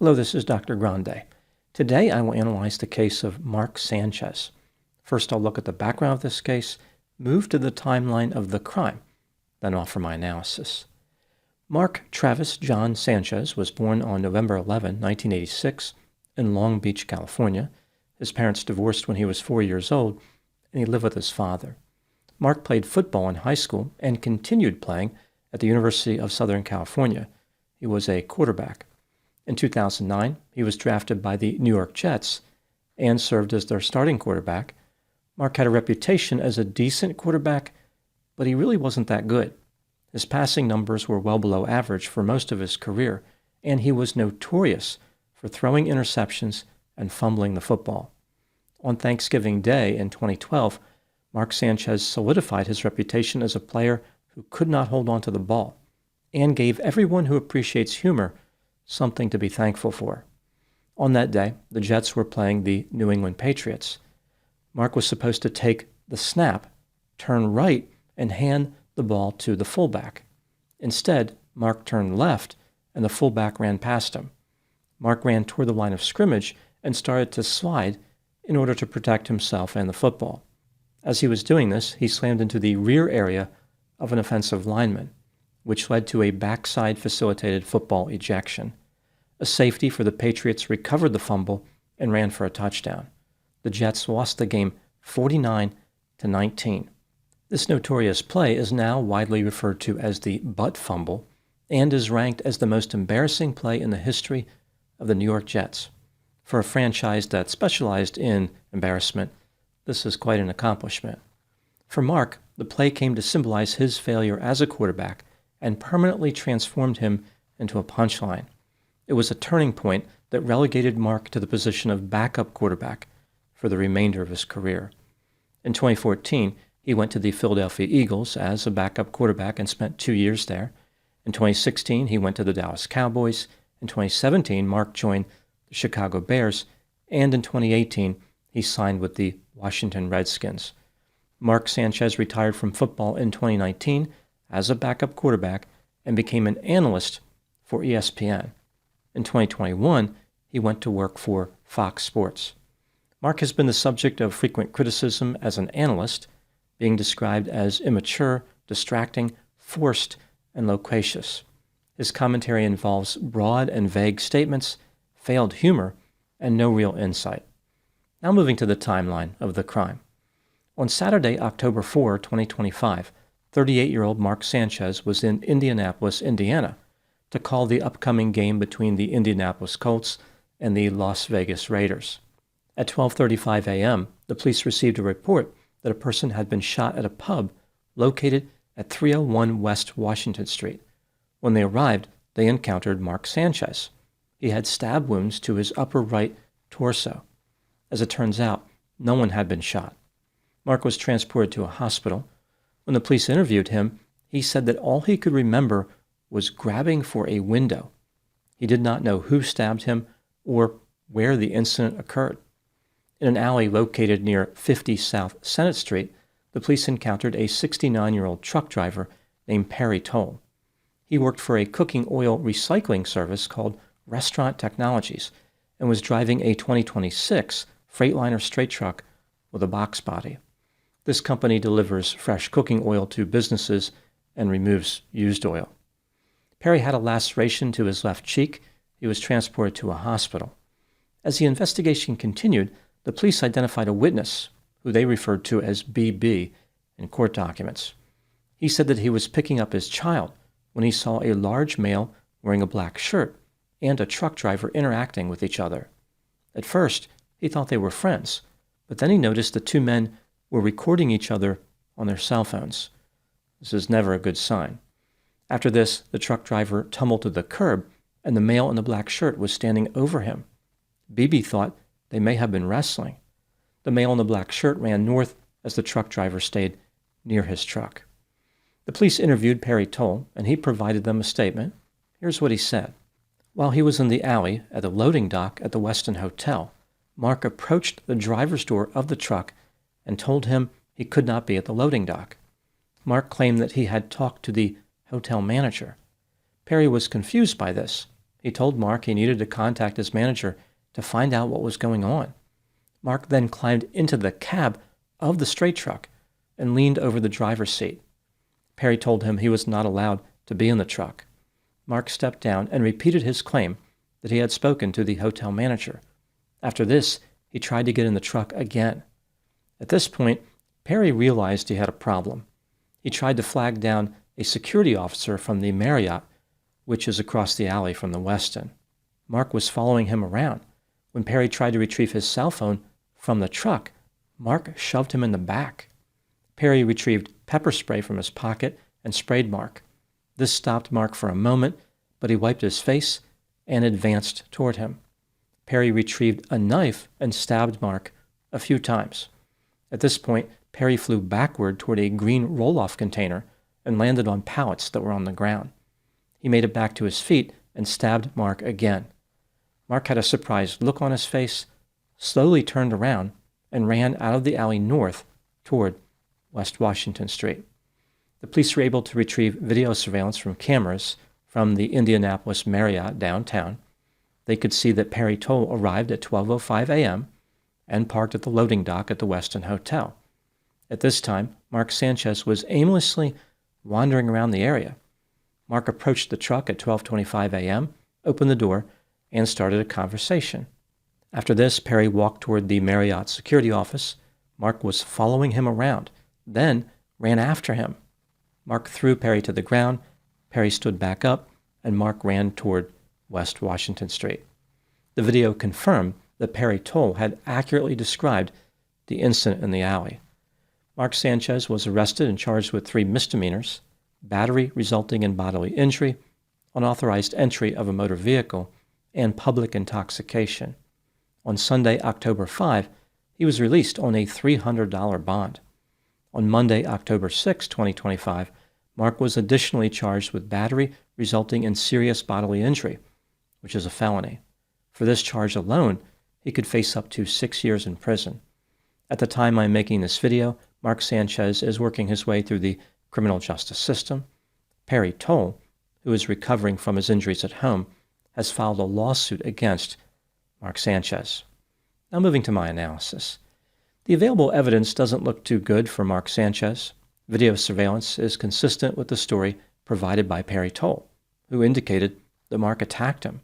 Hello, this is Dr. Grande. Today I will analyze the case of Mark Sanchez. First, I'll look at the background of this case, move to the timeline of the crime, then offer my analysis. Mark Travis John Sanchez was born on November 11, 1986, in Long Beach, California. His parents divorced when he was 4 years old, and he lived with his father. Mark played football in high school and continued playing at the University of Southern California. He was a quarterback. In 2009, he was drafted by the New York Jets and served as their starting quarterback. Mark had a reputation as a decent quarterback, but he really wasn't that good. His passing numbers were well below average for most of his career, and he was notorious for throwing interceptions and fumbling the football. On Thanksgiving Day in 2012, Mark Sanchez solidified his reputation as a player who could not hold on to the ball and gave everyone who appreciates humor something to be thankful for. On that day, the Jets were playing the New England Patriots. Mark was supposed to take the snap, turn right, and hand the ball to the fullback. Instead, Mark turned left, and the fullback ran past him. Mark ran toward the line of scrimmage and started to slide in order to protect himself and the football. As he was doing this, he slammed into the rear area of an offensive lineman, which led to a backside facilitated football ejection. A safety for the Patriots recovered the fumble and ran for a touchdown. The Jets lost the game 49-19. This notorious play is now widely referred to as the butt fumble and is ranked as the most embarrassing play in the history of the New York Jets. For a franchise that specialized in embarrassment, this is quite an accomplishment. For Mark, the play came to symbolize his failure as a quarterback and permanently transformed him into a punchline. It was a turning point that relegated Mark to the position of backup quarterback for the remainder of his career. In 2014, he went to the Philadelphia Eagles as a backup quarterback and spent 2 years there. In 2016, he went to the Dallas Cowboys. In 2017, Mark joined the Chicago Bears. And in 2018, he signed with the Washington Redskins. Mark Sanchez retired from football in 2019 as a backup quarterback and became an analyst for ESPN. In 2021, he went to work for Fox Sports. Mark has been the subject of frequent criticism as an analyst, being described as immature, distracting, forced, and loquacious. His commentary involves broad and vague statements, failed humor, and no real insight. Now moving to the timeline of the crime. On Saturday, October 4, 2025, 38-year-old Mark Sanchez was in Indianapolis, Indiana, to call the upcoming game between the Indianapolis Colts and the Las Vegas Raiders. At 12:35 a.m., the police received a report that a person had been shot at a pub located at 301 West Washington Street. When they arrived, they encountered Mark Sanchez. He had stab wounds to his upper right torso. As it turns out, no one had been shot. Mark was transported to a hospital. When the police interviewed him, he said that all he could remember was grabbing for a window. He did not know who stabbed him or where the incident occurred. In an alley located near 50 South Senate Street, the police encountered a 69-year-old truck driver named Perry Toll. He worked for a cooking oil recycling service called Restaurant Technologies and was driving a 2026 Freightliner straight truck with a box body. This company delivers fresh cooking oil to businesses and removes used oil. Perry had a laceration to his left cheek. He was transported to a hospital. As the investigation continued, the police identified a witness, who they referred to as BB, in court documents. He said that he was picking up his child when he saw a large male wearing a black shirt and a truck driver interacting with each other. At first, he thought they were friends, but then he noticed the two men were recording each other on their cell phones. This is never a good sign. After this, the truck driver tumbled to the curb, and the male in the black shirt was standing over him. BB thought they may have been wrestling. The male in the black shirt ran north as the truck driver stayed near his truck. The police interviewed Perry Toll, and he provided them a statement. Here's what he said. While he was in the alley at the loading dock at the Westin Hotel, Mark approached the driver's door of the truck and told him he could not be at the loading dock. Mark claimed that he had talked to the hotel manager. Perry was confused by this. He told Mark he needed to contact his manager to find out what was going on. Mark then climbed into the cab of the straight truck and leaned over the driver's seat. Perry told him he was not allowed to be in the truck. Mark stepped down and repeated his claim that he had spoken to the hotel manager. After this, he tried to get in the truck again. At this point, Perry realized he had a problem. He tried to flag down a security officer from the Marriott, which is across the alley from the Westin. Mark was following him around. When Perry tried to retrieve his cell phone from the truck, Mark shoved him in the back. Perry retrieved pepper spray from his pocket and sprayed Mark. This stopped Mark for a moment, but he wiped his face and advanced toward him. Perry retrieved a knife and stabbed Mark a few times. At this point, Perry flew backward toward a green roll-off container and landed on pallets that were on the ground. He made it back to his feet and stabbed Mark again. Mark had a surprised look on his face, slowly turned around, and ran out of the alley north toward West Washington Street. The police were able to retrieve video surveillance from cameras from the Indianapolis Marriott downtown. They could see that Perry Toll arrived at 12:05 a.m. and parked at the loading dock at the Westin Hotel. At this time, Mark Sanchez was aimlessly wandering around the area. Mark approached the truck at 12:25 a.m., opened the door, and started a conversation. After this, Perry walked toward the Marriott security office. Mark was following him around, then ran after him. Mark threw Perry to the ground. Perry stood back up, and Mark ran toward West Washington Street. The video confirmed that Perry Toll had accurately described the incident in the alley. Mark Sanchez was arrested and charged with 3 misdemeanors: battery resulting in bodily injury, unauthorized entry of a motor vehicle, and public intoxication. On Sunday, October 5, he was released on a $300 bond. On Monday, October 6, 2025, Mark was additionally charged with battery resulting in serious bodily injury, which is a felony. For this charge alone, he could face up to 6 years in prison. At the time I'm making this video, Mark Sanchez is working his way through the criminal justice system. Perry Toll, who is recovering from his injuries at home, has filed a lawsuit against Mark Sanchez. Now moving to my analysis. The available evidence doesn't look too good for Mark Sanchez. Video surveillance is consistent with the story provided by Perry Toll, who indicated that Mark attacked him.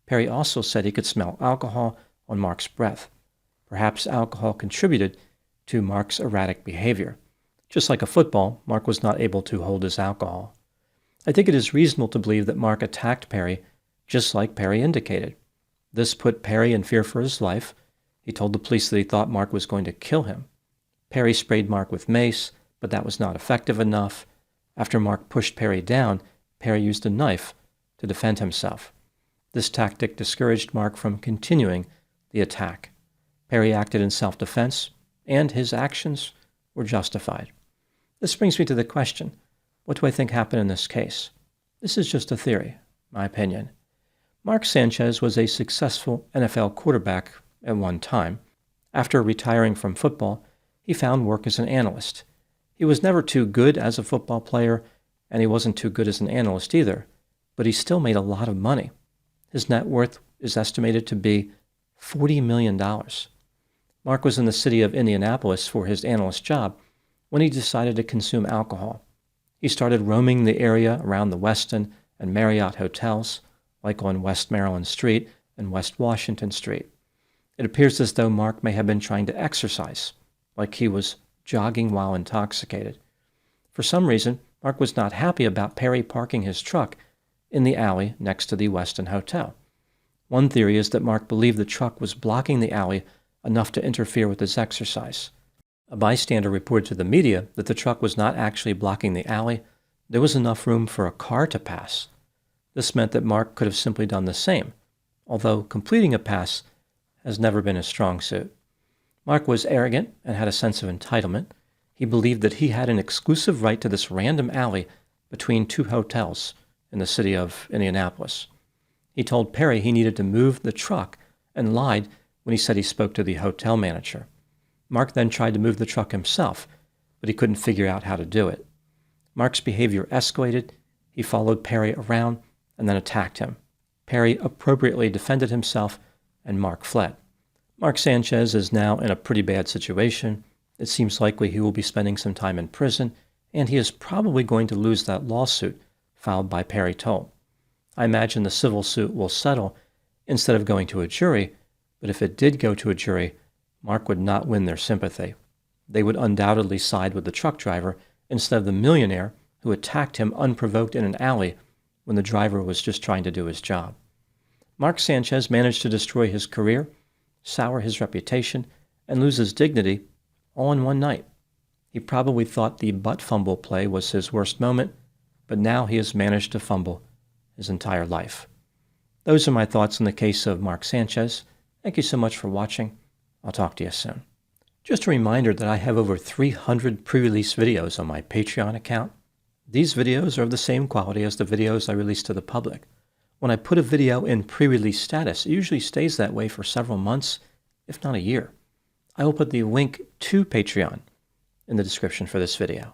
Perry also said he could smell alcohol on Mark's breath. Perhaps alcohol contributed to Mark's erratic behavior. Just like a football, Mark was not able to hold his alcohol. I think it is reasonable to believe that Mark attacked Perry, just like Perry indicated. This put Perry in fear for his life. He told the police that he thought Mark was going to kill him. Perry sprayed Mark with mace, but that was not effective enough. After Mark pushed Perry down, Perry used a knife to defend himself. This tactic discouraged Mark from continuing the attack. Perry acted in self-defense, and his actions were justified. This brings me to the question, what do I think happened in this case? This is just a theory, my opinion. Mark Sanchez was a successful NFL quarterback at one time. After retiring from football, he found work as an analyst. He was never too good as a football player, and he wasn't too good as an analyst either, but he still made a lot of money. His net worth is estimated to be $40 million. Mark was in the city of Indianapolis for his analyst job when he decided to consume alcohol. He started roaming the area around the Westin and Marriott hotels, like on West Maryland Street and West Washington Street. It appears as though Mark may have been trying to exercise, like he was jogging while intoxicated. For some reason, Mark was not happy about Perry parking his truck in the alley next to the Westin Hotel. One theory is that Mark believed the truck was blocking the alley enough to interfere with his exercise. A bystander reported to the media that the truck was not actually blocking the alley. There was enough room for a car to pass. This meant that Mark could have simply done the same, although completing a pass has never been his strong suit. Mark was arrogant and had a sense of entitlement. He believed that he had an exclusive right to this random alley between 2 hotels in the city of Indianapolis. He told Perry he needed to move the truck and lied when he said he spoke to the hotel manager. Mark then tried to move the truck himself, but he couldn't figure out how to do it. Mark's behavior escalated. He followed Perry around and then attacked him. Perry appropriately defended himself, and Mark fled. Mark Sanchez is now in a pretty bad situation. It seems likely he will be spending some time in prison, and he is probably going to lose that lawsuit filed by Perry Toll. I imagine the civil suit will settle instead of going to a jury, but if it did go to a jury, Mark would not win their sympathy. They would undoubtedly side with the truck driver instead of the millionaire who attacked him unprovoked in an alley when the driver was just trying to do his job. Mark Sanchez managed to destroy his career, sour his reputation, and lose his dignity all in one night. He probably thought the butt fumble play was his worst moment, but now he has managed to fumble his entire life. Those are my thoughts on the case of Mark Sanchez. Thank you so much for watching. I'll talk to you soon. Just a reminder that I have over 300 pre-release videos on my Patreon account. These videos are of the same quality as the videos I release to the public. When I put a video in pre-release status, it usually stays that way for several months, if not a year. I will put the link to Patreon in the description for this video.